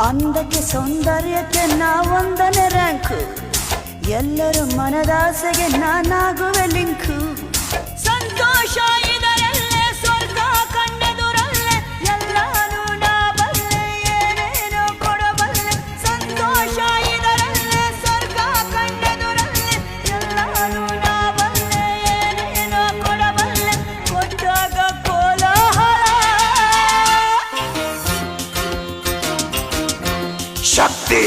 ಅಂದಕ್ಕೆ ಸೌಂದರ್ಯಕ್ಕೆ ನಾವೊಂದನೇ ರ್ಯಾಂಕು, ಎಲ್ಲರೂ ಮನದಾಸೆಗೆ ನಾನಾಗುವೆ ಲಿಂಕು. ಸಂತೋಷ ಇದರಲ್ಲೇ, ಸ್ವರ್ಗ ಕಣ್ಣೆದುರಲ್ಲೇ, ಎಲ್ಲಾನು ನಾ ಬಲ್ಲೆ, ಏನೇನೋ ಕೊಡಬಲ್ಲೆ. ಸಂತೋಷ ಇದರಲ್ಲೇ, ಸ್ವರ್ಗ ಕಣ್ಣೆದುರಲ್ಲೇ, ಎಲ್ಲಾನು ನಾ ಬಲ್ಲೆ, ಏನೇನೋ ಕೊಡಬಲ್ಲೆ. ಕೊಟ್ಟಾಗ ಕೋಲಾಹಲ ಶಕ್ತಿ.